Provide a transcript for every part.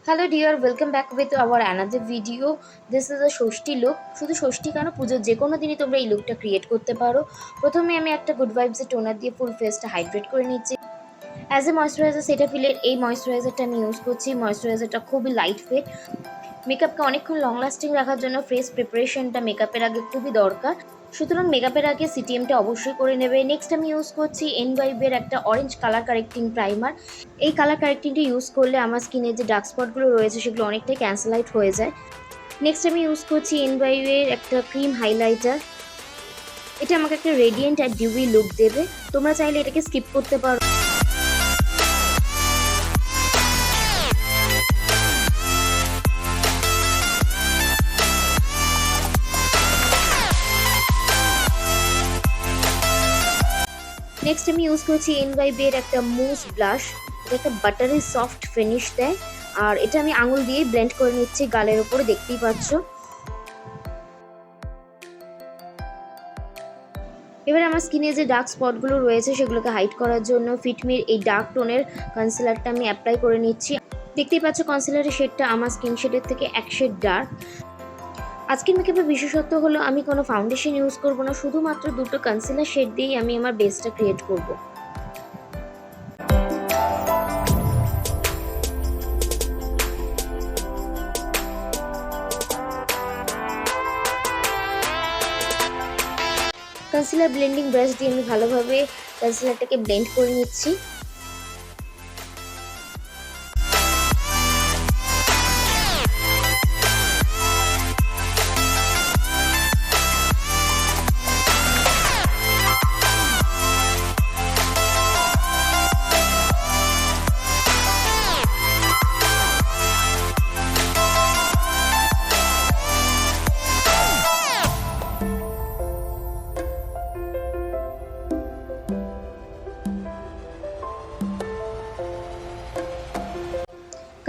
Hello dear, welcome back with our another video. This is a Shashthi look. শুধু ষষ্ঠী কেন, পুজোর যে কোনো দিনই তোমরা এই লুকটা ক্রিয়েট করতে পারো। প্রথমে আমি একটা গুড ভাইবসের টোনার দিয়ে ফুল ফেসটা হাইড্রেট করে নিচ্ছি। অ্যাজ এ ময়শ্চারাইজার সেটাফিলের এই ময়শ্চারাইজারটা আমি ইউজ করছি। ময়শ্চারাইজারটা খুবই লাইট ওয়েট, মেকআপকে অনেকক্ষণ লং লাস্টিং রাখার জন্য ফেস প্রিপারেশনটা মেকআপের আগে খুবই দরকার। সুতরাং মেকআপের আগে সিটিএমটা অবশ্যই করে নেবে। নেক্সট আমি ইউজ করছি এনওয়াইবের একটা অরেঞ্জ কালার কারেক্টিং প্রাইমার। এই কালার কারেক্টিংটা ইউজ করলে আমার স্কিনের যে ডার্ক স্পটগুলো রয়েছে সেগুলো অনেকটাই ক্যান্সেল আউট হয়ে যায়। নেক্সট আমি ইউজ করছি এনওয়াইবের একটা ক্রিম হাইলাইটার। এটা আমাকে একটা রেডিয়েন্ট আর ডিউই লুক দেবে। তোমরা চাইলে এটাকে স্কিপ করতে পারো। নেক্সট আমি ইউজ করছি এনওয়াইবের একটা মুস ব্লাশ। এটা একটা বাটারি সফট ফিনিশ দেয়, আর এটা আমি আঙুল দিয়ে ব্লেন্ড করে নিচ্ছি গালের ওপরে, দেখতেই পাচ্ছ। এবার আমার স্কিনে যে ডার্ক স্পটগুলো রয়েছে সেগুলোকে হাইড করার জন্য ফিটমির এই ডার্ক টোনের কনসিলারটা আমি অ্যাপ্লাই করে নিচ্ছি। দেখতেই পাচ্ছ কনসিলারের শেডটা আমার স্কিন শেডের থেকে এক শেড ডার্ক। আজকের মেকআপের বিশেষত্ব হলো আমি কোনো ফাউন্ডেশন ইউজ করব না, শুধুমাত্র দুটো কনসিলার শেড দিয়েই আমি আমার বেসটা ক্রিয়েট করব। কনসিলার ব্লেন্ডিং ব্রাশ দিয়ে আমি ভালোভাবে কনসিলারটাকে ব্লেন্ড করে নিচ্ছি।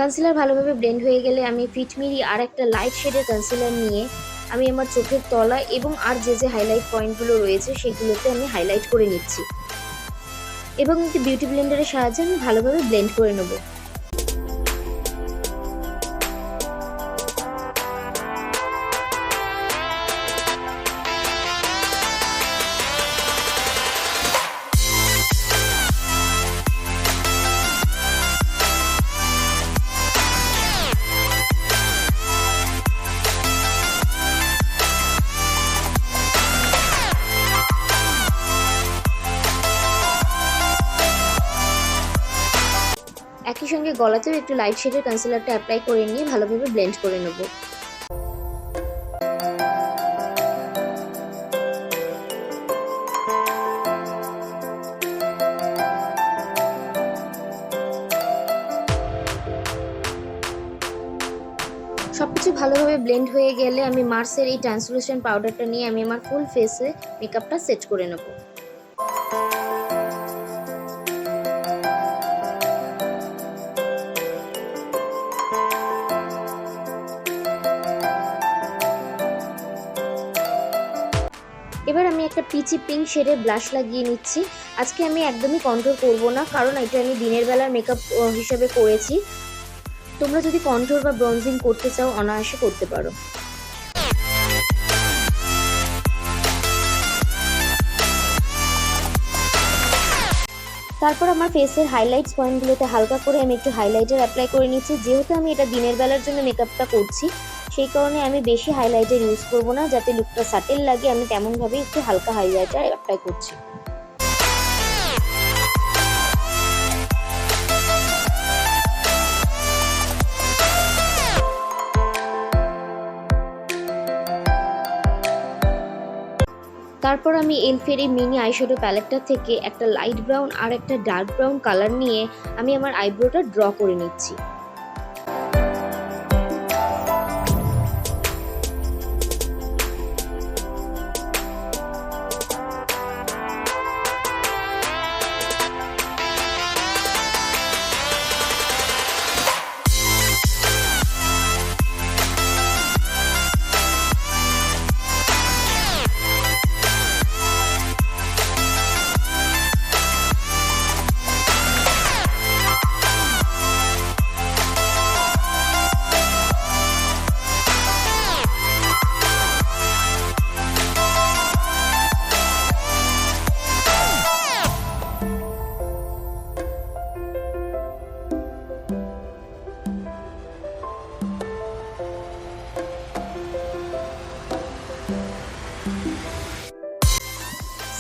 কনসিলার ভালোভাবে ব্লেন্ড হয়ে গেলে আমি ফিটমিরি আর একটা লাইট শেডের কনসিলার নিয়ে আমি আমার চোখের তলা এবং আর যে হাইলাইট পয়েন্টগুলো রয়েছে সেগুলোতে আমি হাইলাইট করে নিচ্ছি এবং একটি বিউটি ব্লেন্ডারের সাহায্যে আমি ভালোভাবে ব্লেন্ড করে নেব। একই সঙ্গে গলাতেও একটু লাইট শেডের কনসিলারটা অ্যাপ্লাই করে নিয়ে ভালোভাবে ব্লেন্ড করে নেব। সবকিছু ভালোভাবে ব্লেন্ড হয়ে গেলে আমি মার্সের এই ট্রান্সলুসেন্ট পাউডারটা নিয়ে আমি আমার ফুল ফেসে মেকআপটা সেট করে নেব। এবার আমি একটা পিচি পিঙ্ক শেডের ব্লাশ লাগিয়ে নিচ্ছি। আজকে আমি একদমই কন্ট্রোল করব না, কারণ এটা আমি দিনের বেলার মেকআপ হিসেবে করেছি। তোমরা যদি কন্ট্রোল বা ব্রঞ্জিং করতে চাও অনায়াসে করতে পারো। তারপর আমার ফেসের হাইলাইটস পয়েন্টগুলোতে হালকা করে আমি একটু হাইলাইটার অ্যাপ্লাই করে নিচ্ছি। যেহেতু আমি এটা দিনের বেলার জন্য মেকআপটা করছি সেই কারণে আমি বেশি হাইলাইটার ইউজ করব না, যাতে লুকটা সাটেল লাগে। আমি তেমনভাবে একটু হালকা হাইলাইটার অ্যাপ্লাই করছি। তারপর আমি e.l.f এই মিনি আইশ্যাডো প্যালেটটা থেকে একটা লাইট ব্রাউন আর একটা ডার্ক ব্রাউন কালার নিয়ে আমি আমার আইব্রোটা ড্র করে নিচ্ছি।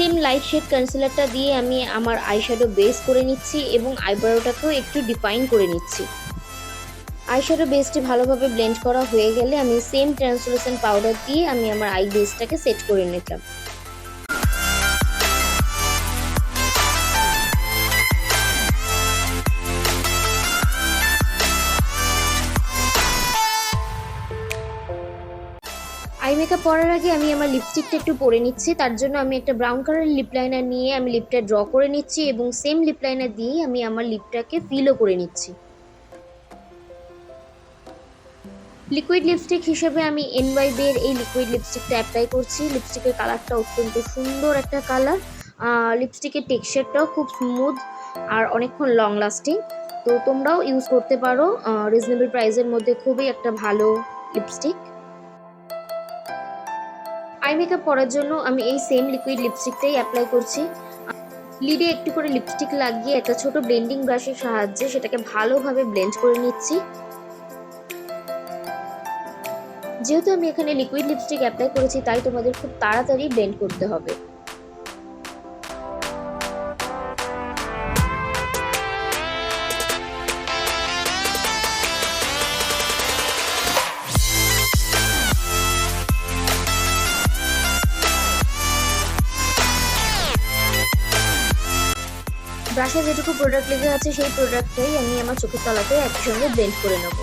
সেম লাইট শেড কনসিলারটা দিয়ে আমি আমার আইশ্যাডো বেস করে নিচ্ছি এবং আইব্রোটাকেও একটু ডিফাইন করে নিচ্ছি। আইশ্যাডো বেসটি ভালোভাবে ব্লেন্ড করা হয়ে গেলে আমি সেম ট্রান্সলুসেন্ট পাউডার দিয়ে আমি আমার আই বেসটাকে সেট করে নিলাম। আই মেকআপ পরার আগে আমি আমার লিপস্টিকটা একটু পরে নিচ্ছি। তার জন্য আমি একটা ব্রাউন কালারের লিপ লাইনার নিয়ে আমি লিপটা ড্র করে নিচ্ছি এবং সেম লিপ লাইনার দিয়েই আমি আমার লিপটাকে ফিলও করে নিচ্ছি। লিকুইড লিপস্টিক হিসেবে আমি NYB এর এই লিকুইড লিপস্টিকটা অ্যাপ্লাই করছি। লিপস্টিকের কালারটা অত্যন্ত সুন্দর একটা কালার, লিপস্টিকের টেক্সচারটাও খুব স্মুথ আর অনেকক্ষণ লং লাস্টিং। তো তোমরাও ইউজ করতে পারো, রিজনেবল প্রাইসের মধ্যে খুবই একটা ভালো লিপস্টিক। আই মেকআপ করার জন্য আমি এই সেম লিকুইড লিপস্টিকটাই অ্যাপ্লাই করছি। লিডে একটু করে লিপস্টিক লাগিয়ে একটা ছোট ব্লেন্ডিং ব্রাশের সাহায্যে সেটাকে ভালোভাবে ব্লেন্ড করে নিচ্ছি। যেহেতু আমি এখানে লিকুইড লিপস্টিক অ্যাপ্লাই করেছি তাই তোমাদের খুব তাড়াতাড়ি ব্লেন্ড করতে হবে। ব্রাশে যেটুকু প্রোডাক্ট লেগে আছে সেই প্রোডাক্টটাই আমি আমার চোখের তলাতে একই সঙ্গে ব্লেন্ড করে নেব।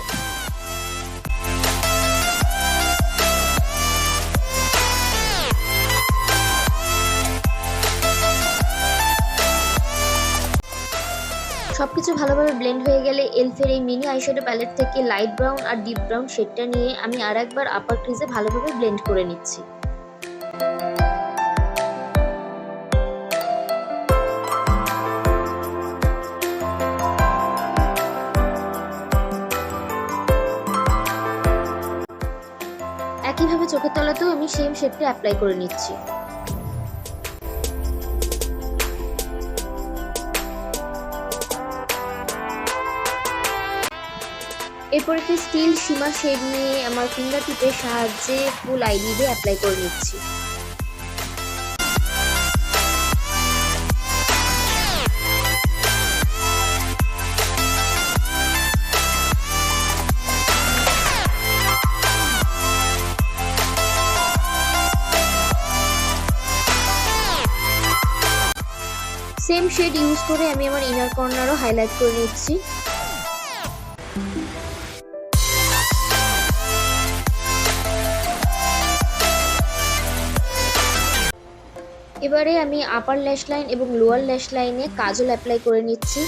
সবকিছু ভালোভাবে ব্লেন্ড হয়ে গেলে e.l.f এর এই মিনি আইশ্যাডো প্যালেট থেকে লাইট ব্রাউন আর ডিপ ব্রাউন শেডটা নিয়ে আমি আরেকবার আপার ক্রিজে ভালোভাবে ব্লেন্ড করে নিচ্ছি। একইভাবে চোখের তলাতেও আমি সেম শেডটা অ্যাপ্লাই করে নিচ্ছি। এরপর একটি স্টিল শিমা শেড নিয়ে আমার ফিঙ্গার টিপের সাহায্যে ফুল আইলিডে অ্যাপ্লাই করে নিচ্ছি। সেম শেড ইউজ করে আমি আমার ইনার কর্নারও হাইলাইট করে নিচ্ছি। এবারে আমি আপার ল্যাশ লাইন এবং লোয়ার ল্যাশ লাইনে কাজল অ্যাপ্লাই করে নিচ্ছি।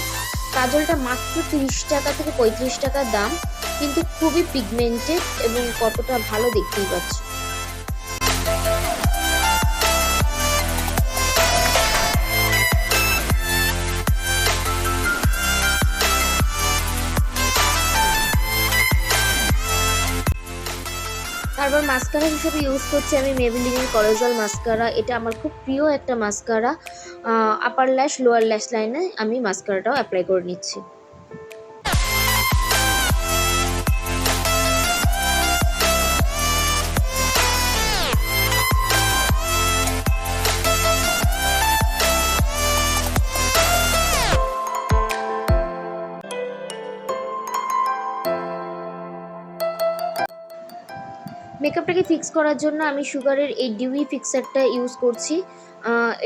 কাজলটা মাত্র 30 টাকা থেকে 35 টাকা দাম, কিন্তু খুবই পিগমেন্টেড এবং কতটা ভালো দেখতেই পাচ্ছ। তারপর মাস্কারা হিসেবে ইউজ করছি আমি মেবেলিনের কলোসাল মাস্কারা। এটা আমার খুব প্রিয় একটা মাস্কারা। আপার ল্যাশ লোয়ার ল্যাশ লাইনে আমি মাস্কারাটাও অ্যাপ্লাই করে নিচ্ছি। মেকআপটাকে ফিক্স করার জন্য আমি সুগারের এই ডিউই ফিক্সারটা ইউজ করছি।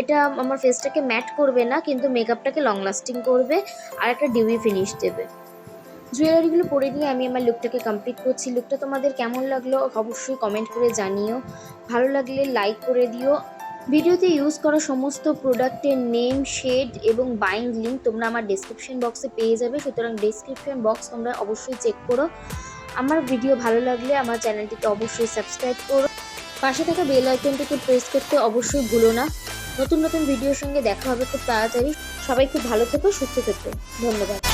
এটা আমার ফেসটাকে ম্যাট করবে না, কিন্তু মেকআপটাকে লং লাস্টিং করবে আর একটা ডিউই ফিনিশ দেবে। জুয়েলারিগুলো পরে নিয়ে আমি আমার লুকটাকে কমপ্লিট করছি। লুকটা তোমাদের কেমন লাগলো অবশ্যই কমেন্ট করে জানিও। ভালো লাগলে লাইক করে দিও। ভিডিওতে ইউজ করা সমস্ত প্রোডাক্টের নেম, শেড এবং বাইং লিঙ্ক তোমরা আমার ডেসক্রিপশন বক্সে পেয়ে যাবে, সুতরাং ডেসক্রিপশন বক্স তোমরা অবশ্যই চেক করো। আমার ভিডিও ভালো লাগলে আমার চ্যানেলটিকে অবশ্যই সাবস্ক্রাইব করো। পাশে থাকা বেল আইকনটিকে প্রেস করতে অবশ্যই ভুলো না। নতুন নতুন ভিডিওর সঙ্গে দেখা হবে খুব তাড়াতাড়ি। সবাই খুব ভালো থেকো, সুস্থ থেকো। ধন্যবাদ।